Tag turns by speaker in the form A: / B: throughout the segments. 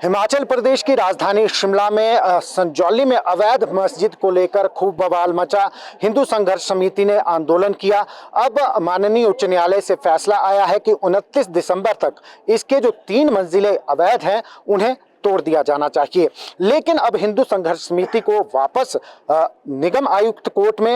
A: हिमाचल प्रदेश की राजधानी शिमला में संजौली में अवैध मस्जिद को लेकर खूब बवाल मचा। हिंदू संघर्ष समिति ने आंदोलन किया। अब माननीय उच्च न्यायालय से फैसला आया है कि 29 दिसंबर तक इसके जो 3 मंजिलें अवैध हैं उन्हें तोड़ दिया जाना चाहिए। लेकिन अब हिंदू संघर्ष समिति को वापस निगम आयुक्त कोर्ट में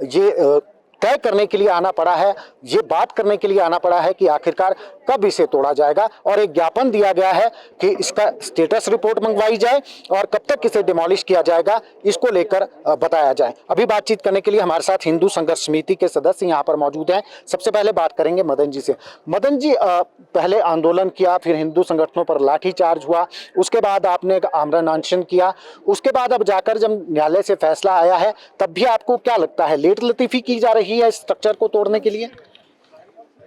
A: ये तय करने के लिए आना पड़ा है, ये बात करने के लिए आना पड़ा है कि आखिरकार कब इसे तोड़ा जाएगा, और एक ज्ञापन दिया गया है कि इसका स्टेटस रिपोर्ट मंगवाई जाए और कब तक इसे डिमोलिश किया जाएगा इसको लेकर बताया जाए। अभी बातचीत करने के लिए हमारे साथ हिंदू संघर्ष समिति के सदस्य यहाँ पर मौजूद हैं। सबसे पहले बात करेंगे मदन जी से। मदन जी, पहले आंदोलन किया, फिर हिंदू संगठनों पर लाठीचार्ज हुआ, उसके बाद आपने एक आमरण अनशन किया, उसके बाद अब जाकर जब न्यायालय से फैसला आया है तब भी आपको क्या लगता है, लेट लतीफी की जा रही है स्ट्रक्चर को तोड़ने के लिए?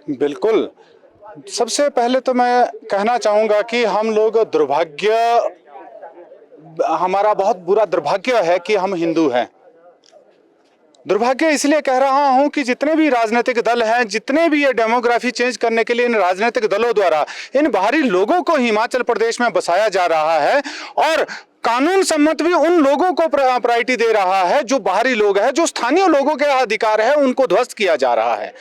B: बिल्कुल। सबसे पहले तो मैं कहना चाहूंगा कि हम लोग हमारा बहुत बुरा दुर्भाग्य है कि हम हिंदू हैं। दुर्भाग्य इसलिए कह रहा हूं कि जितने भी राजनीतिक दल हैं, जितने भी ये डेमोग्राफी चेंज करने के लिए इन राजनीतिक दलों द्वारा इन बाहरी लोगों को हिमाचल प्रदेश में बसाया जा रहा है, और कानून सम्मत भी उन लोगों को प्रायोरिटी दे रहा है जो बाहरी लोग हैं, जो स्थानीय लोगों के अधिकार है उनको ध्वस्त किया जा रहा है।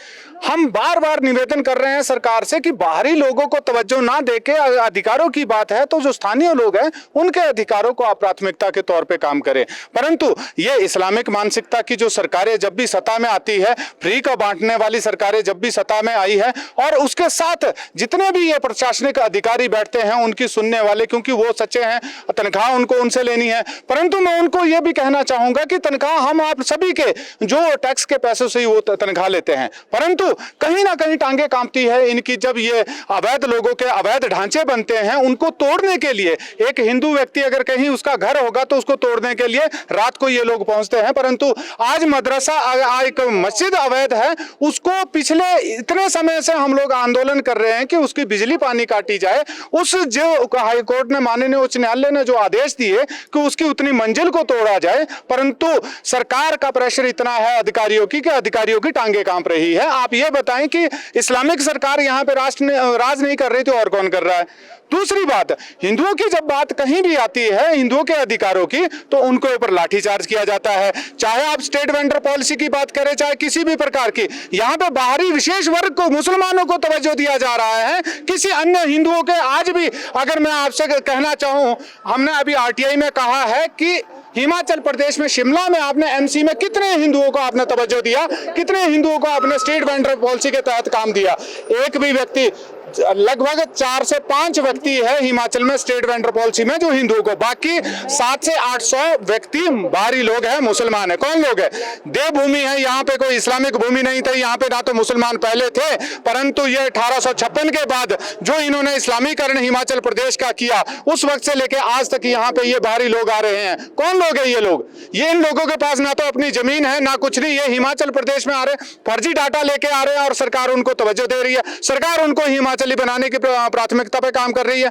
B: हम बार बार निवेदन कर रहे हैं सरकार से कि बाहरी लोगों को तवज्जो ना देके अधिकारों की बात है तो जो स्थानीय लोग हैं उनके अधिकारों को आप प्राथमिकता के तौर पे काम करें। परंतु ये इस्लामिक मानसिकता की जो सरकारें जब भी सत्ता में आती है, फ्री का बांटने वाली सरकारें जब भी सत्ता में आई है, और उसके साथ जितने भी ये प्रशासनिक अधिकारी बैठते हैं उनकी सुनने वाले, क्योंकि वो सच्चे हैं, तनख्वाह उनको उनसे लेनी है। परंतु मैं उनको ये भी कहना चाहूंगा कि तनख्वाह हम आप सभी के जो टैक्स के पैसों से ही वो तनख्वाह लेते हैं, परंतु कहीं ना कहीं टांगे कांपती है इनकी जब ये अवैध लोगों के अवैध ढांचे बनते हैं। उनको तोड़ने के लिए एक हिंदू व्यक्ति अगर कहीं उसका घर होगा तो उसको तोड़ने के लिए रात को ये लोग पहुंचते हैं, परंतु आज मदरसा एक मस्जिद अवैध है, उसको पिछले इतने समय से हम लोग आंदोलन कर रहे हैं कि उसकी बिजली पानी काटी जाए। उस जो हाईकोर्ट ने, माननीय उच्च न्यायालय ने जो आदेश दिए कि उसकी उतनी मंजिल को तोड़ा जाए, परंतु सरकार का प्रेशर इतना है अधिकारियों की कि अधिकारियों की टांगे कांप रही है। आप ये बताएं कि इस्लामिक सरकार यहां पे राज नहीं कर रही तो और कौन कर रहा है? दूसरी बात, हिंदुओं की जब बात कहीं भी आती है, हिंदुओं के अधिकारों की, तो उनके ऊपर लाठीचार्ज किया जाता है। चाहे आप स्टेट वेंडर पॉलिसी की बात करें, चाहे किसी भी प्रकार की, यहां पे बाहरी विशेष वर्ग को, मुसलमानों को तवज्जो दिया जा रहा है, किसी अन्य हिंदुओं के। आज भी अगर मैं आपसे कहना चाहूं, हमने अभी आरटीआई में कहा है कि हिमाचल प्रदेश में शिमला में आपने एमसी में कितने हिंदुओं को आपने तवज्जो दिया, कितने हिंदुओं को आपने स्टेट वेंडर पॉलिसी के तहत काम दिया? एक भी व्यक्ति, लगभग 4 से 5 व्यक्ति है हिमाचल में स्टेट वेंडर पॉलिसी में जो हिंदुओं को, बाकी 700 से 800 व्यक्ति बाहरी लोग हैं, मुसलमान है। कौन लोग है? देवभूमि है, यहाँ पे कोई इस्लामिक भूमि नहीं थी, यहाँ पे ना तो मुसलमान पहले थे, परंतु ये 1856 के बाद जो इन्होंने इस्लामीकरण हिमाचल प्रदेश का किया, उस वक्त से लेके आज तक यहाँ पे ये बाहरी लोग आ रहे हैं। कौन लोग है ये लोग? ये इन लोगों के पास ना तो अपनी जमीन है ना कुछ नहीं, ये हिमाचल प्रदेश में आ रहे, फर्जी डाटा लेके आ रहे हैं और सरकार उनको तवज्जो दे रही है, सरकार उनको हिमाचली बनाने की प्राथमिकता पे काम कर रही है।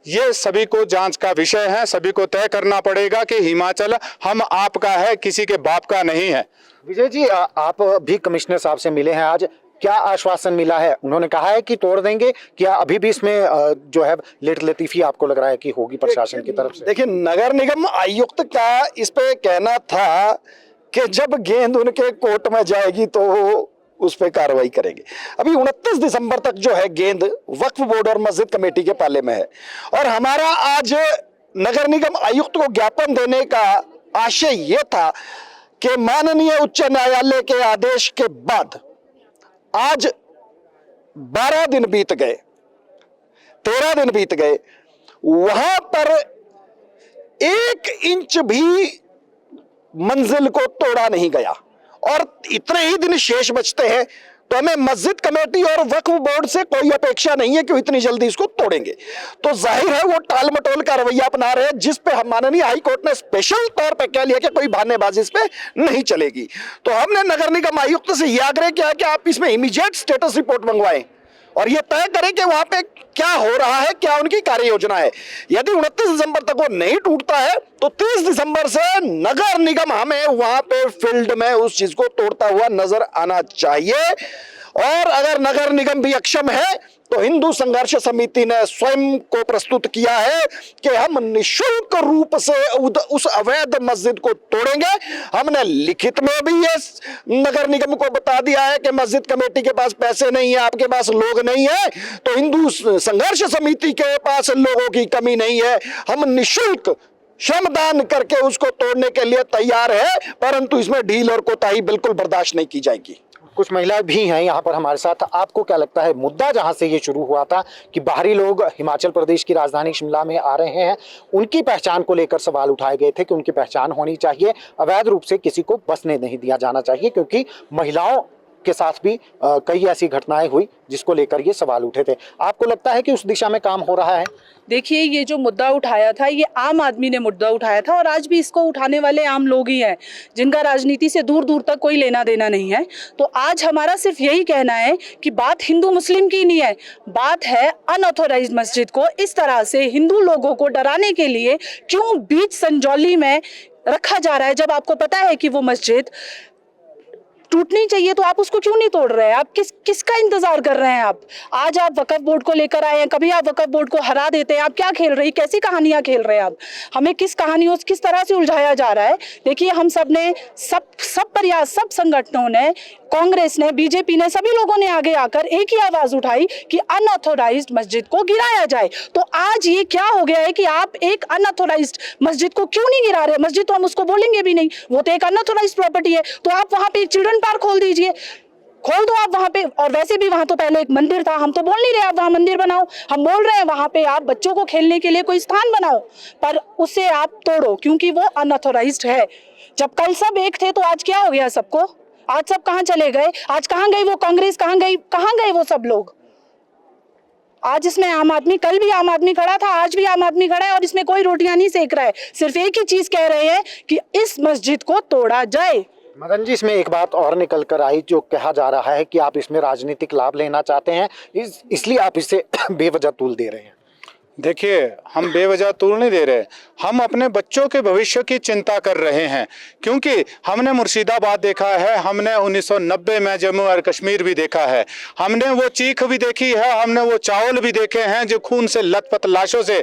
B: ये सभी को जांच का विषय है, सभी को तय करना पड़ेगा कि हिमाचल हम आपका है, किसी के बाप का नहीं है।
A: विजय जी, आप भी कमिश्नर साहब से मिले हैं आज, क्या आश्वासन मिला है? उन्होंने कहा है कि तोड़ देंगे, क्या अभी भी इसमें जो है लेट लतीफी आपको लग रहा है कि होगी प्रशासन की तरफ से?
C: देखिए, नगर निगम आयुक्त का इस पे कहना था कि जब गेंद उनके कोर्ट में जाएगी तो उस पर कार्रवाई करेंगे। अभी 29 दिसंबर तक जो है गेंद वक्फ बोर्ड और मस्जिद कमेटी के पाले में है, और हमारा आज नगर निगम आयुक्त को ज्ञापन देने का आशय यह था कि माननीय उच्च न्यायालय के आदेश के बाद आज 12 दिन बीत गए, 13 दिन बीत गए, वहां पर 1 इंच भी मंजिल को तोड़ा नहीं गया, और इतने ही दिन शेष बचते हैं, तो हमें मस्जिद कमेटी और वक्फ बोर्ड से कोई अपेक्षा नहीं है कि वो इतनी जल्दी इसको तोड़ेंगे। तो जाहिर है वो टाल मटोल का रवैया अपना रहे हैं, जिस पे हम माननीय हाई कोर्ट ने स्पेशल तौर पे कह लिया कि कोई बहानेबाजी इस पे नहीं चलेगी। तो हमने नगर निगम आयुक्त से यह आग्रह किया कि आप इसमें इमीडिएट स्टेटस रिपोर्ट मंगवाएं और ये तय करें कि वहां पे क्या हो रहा है, क्या उनकी कार्य योजना है। यदि 29 दिसंबर तक वो नहीं टूटता है तो 30 दिसंबर से नगर निगम हमें वहां पे फील्ड में उस चीज को तोड़ता हुआ नजर आना चाहिए। और अगर नगर निगम भी अक्षम है तो हिंदू संघर्ष समिति ने स्वयं को प्रस्तुत किया है कि हम निःशुल्क रूप से उस अवैध मस्जिद को तोड़ेंगे। हमने लिखित में भी ये नगर निगम को बता दिया है कि मस्जिद कमेटी के पास पैसे नहीं है, आपके पास लोग नहीं है, तो हिंदू संघर्ष समिति के पास लोगों की कमी नहीं है, हम निःशुल्क श्रमदान करके उसको तोड़ने के लिए तैयार है, परंतु इसमें ढील और कोताही बिल्कुल बर्दाश्त नहीं की जाएगी।
A: कुछ महिलाएं भी हैं यहाँ पर हमारे साथ। आपको क्या लगता है, मुद्दा जहाँ से ये शुरू हुआ था कि बाहरी लोग हिमाचल प्रदेश की राजधानी शिमला में आ रहे हैं, उनकी पहचान को लेकर सवाल उठाए गए थे कि उनकी पहचान होनी चाहिए, अवैध रूप से किसी को बसने नहीं दिया जाना चाहिए, क्योंकि महिलाओं के साथ भी कई ऐसी घटनाएं हुई जिसको लेकर ये सवाल उठे थे। आपको लगता है कि उस दिशा में काम हो रहा है?
D: देखिए, ये जो मुद्दा उठाया था ये आम आदमी ने मुद्दा उठाया था और आज भी इसको उठाने वाले आम लोग ही हैं, जिनका राजनीति से दूर दूर तक कोई लेना देना नहीं है। तो आज हमारा सिर्फ यही कहना है कि बात हिंदू मुस्लिम की नहीं है, बात है अनऑथोराइज्ड मस्जिद को इस तरह से हिंदू लोगों को डराने के लिए क्यों बीच संजौली में रखा जा रहा है। जब आपको पता है कि वो मस्जिद टूटनी चाहिए तो आप उसको क्यों नहीं तोड़ रहे हैं? आप किसका इंतजार कर रहे हैं? आज आप वक्फ बोर्ड को लेकर आए हैं, कभी आप वक्फ बोर्ड को हरा देते हैं। आप क्या खेल रही, कैसी कहानियां खेल रहे हैं आप? हमें किस कहानियों किस तरह से उलझाया जा रहा है? देखिए, हम सब ने सब प्रयास, सब संगठनों ने, कांग्रेस ने, बीजेपी ने, सभी लोगों ने आगे आकर एक ही आवाज उठाई कि अनऑथोराइज्ड मस्जिद को गिराया जाए। तो आज ये क्या हो गया है कि आप एक अनऑथोराइज्ड मस्जिद को क्यों नहीं गिरा रहे? मस्जिद तो हम उसको बोलेंगे भी नहीं, वो तो एक अनऑथोराइज्ड प्रॉपर्टी है। तो आप वहां पे एक चिल्ड्रन पार्क खोल दीजिए, खोल दो आप वहां पे। और वैसे भी वहां तो पहले एक मंदिर था, हम तो बोल नहीं रहे आप वहां मंदिर बनाओ, हम बोल रहे हैं वहां पे आप बच्चों को खेलने के लिए कोई स्थान बनाओ, पर उसे आप तोड़ो क्योंकि वो अनऑथोराइज्ड है। जब कल सब एक थे तो आज क्या हो गया सबको? आज सब कहां चले गए? आज कहां गई वो कांग्रेस, कहां गए वो सब लोग? आज इसमें आम आदमी, कल भी आम आदमी खड़ा था, आज भी आम आदमी खड़ा है और इसमें कोई रोटियां नहीं सेक रहा है। सिर्फ एक ही चीज कह रहे हैं कि इस मस्जिद को तोड़ा जाए।
A: मदन जी, इसमें एक बात और निकल कर आई, जो कहा जा रहा है कि आप इसमें राजनीतिक लाभ लेना चाहते हैं, इसलिए आप इसे बेवजह तूल दे रहे हैं।
B: देखिए, हम बेवजह तूल नहीं दे रहे, हम अपने बच्चों के भविष्य की चिंता कर रहे हैं, क्योंकि हमने मुर्शिदाबाद देखा है, हमने 1990 में जम्मू और कश्मीर भी देखा है, हमने वो चीख भी देखी है, हमने वो चावल भी देखे हैं जो खून से लथपथ लाशों से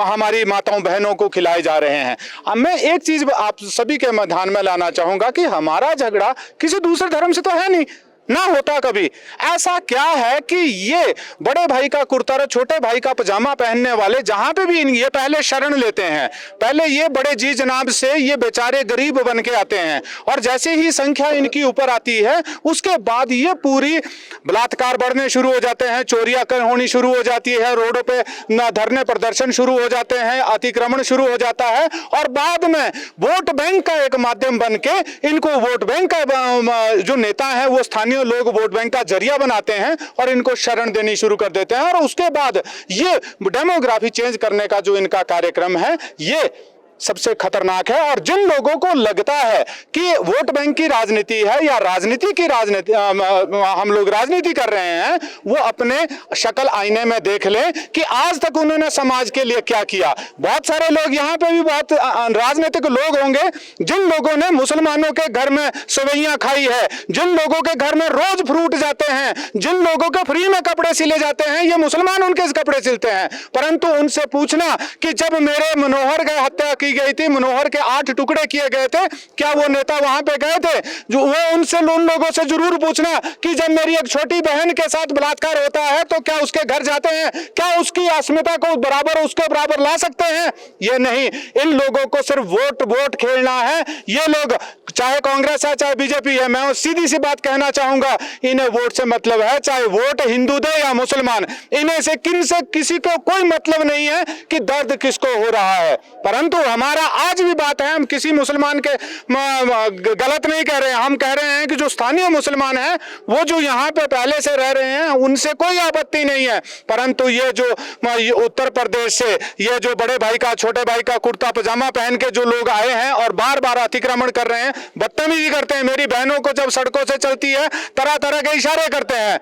B: हमारी माताओं बहनों को खिलाए जा रहे हैं। अब मैं एक चीज आप सभी के ध्यान में लाना चाहूंगा कि हमारा झगड़ा किसी दूसरे धर्म से तो है नहीं, ना होता कभी। ऐसा क्या है कि ये बड़े भाई का कुर्ता और छोटे भाई का पजामा पहनने वाले जहां पे भी ये पहले शरण लेते हैं, पहले ये बड़े जी जनाब से ये बेचारे गरीब बन के आते हैं, और जैसे ही संख्या इनकी ऊपर आती है उसके बाद ये पूरी बलात्कार बढ़ने शुरू हो जाते हैं, चोरियां होनी शुरू हो जाती है, रोडों पे धरने प्रदर्शन शुरू हो जाते हैं, अतिक्रमण शुरू हो जाता है, और बाद में वोट बैंक का एक माध्यम बन के इनको वोट बैंक का जो नेता है वो स्थानीय लोग वोट बैंक का जरिया बनाते हैं और इनको शरण देनी शुरू कर देते हैं। और उसके बाद ये डेमोग्राफी चेंज करने का जो इनका कार्यक्रम है ये सबसे खतरनाक है। और जिन लोगों को लगता है कि वोट बैंक की राजनीति है या राजनीति की राजनीति, हम लोग राजनीति कर रहे हैं, वो अपने शक्ल आईने में देख लें कि आज तक उन्होंने समाज के लिए क्या किया। बहुत सारे लोग यहाँ पे भी बहुत राजनीतिक लोग होंगे जिन लोगों ने मुसलमानों के घर में सवैयां खाई है, जिन लोगों के घर में रोज फ्रूट जाते हैं, जिन लोगों के फ्री में कपड़े सिले जाते हैं, ये मुसलमान उनके कपड़े सिलते हैं। परंतु उनसे पूछना कि जब मेरे मनोहर की हत्या गई थी, मनोहर के 8 टुकड़े किए गए थे, क्या वो नेता वहां पे गए थे? जो वो उनसे उन लोगों से जरूर पूछना कि जब मेरी एक छोटी बहन के साथ बलात्कार होता है तो क्या उसके घर जाते हैं? क्या उसकी अस्मिता को बराबर उसके बराबर ला सकते हैं? ये नहीं। इन लोगों को सिर्फ वोट खेलना है। ये लोग चाहे कांग्रेस है चाहे बीजेपी है, मैं सीधी सी बात कहना चाहूंगा, इन्हें वोट से मतलब है, चाहे वोट हिंदू दे या मुसलमान, इन्हें से किसी को कोई मतलब नहीं है कि दर्द किसको हो रहा है। परंतु हमारा आज भी बात है, हम किसी मुसलमान के गलत नहीं कह रहे हैं, हम कह रहे हैं कि जो स्थानीय मुसलमान हैं वो जो यहाँ पे पहले से रह रहे हैं उनसे कोई आपत्ति नहीं है। परंतु ये जो उत्तर प्रदेश से ये जो बड़े भाई का छोटे भाई का कुर्ता पजामा पहन के जो लोग आए हैं और बार बार अतिक्रमण कर रहे हैं, बदतमीजी करते हैं, मेरी बहनों को जब सड़कों से चलती है तरह तरह के इशारे करते हैं,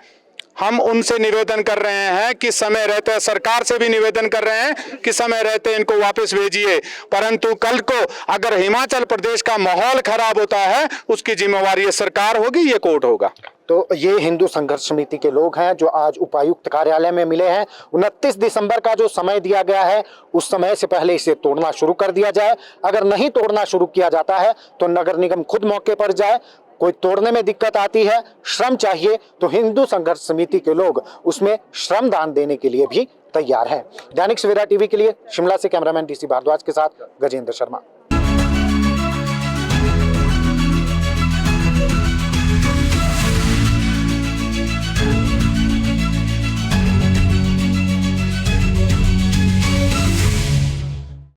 B: हम उनसे निवेदन कर रहे हैं कि समय रहते, सरकार से भी निवेदन कर रहे हैं कि समय रहते इनको वापस भेजिए। परंतु कल को अगर हिमाचल प्रदेश का माहौल खराब होता है उसकी जिम्मेवारी सरकार होगी, ये कोर्ट होगा।
A: तो ये हिंदू संघर्ष समिति के लोग हैं जो आज उपायुक्त कार्यालय में मिले हैं। 29 दिसंबर का जो समय दिया गया है उस समय से पहले इसे तोड़ना शुरू कर दिया जाए। अगर नहीं तोड़ना शुरू किया जाता है तो नगर निगम खुद मौके पर जाए। कोई तोड़ने में दिक्कत आती है, श्रम चाहिए, तो हिंदू संघर्ष समिति के लोग उसमें श्रम दान देने के लिए भी तैयार हैं। दैनिक सवेरा टीवी के लिए शिमला से कैमरामैन डीसी भारद्वाज के साथ गजेंद्र शर्मा।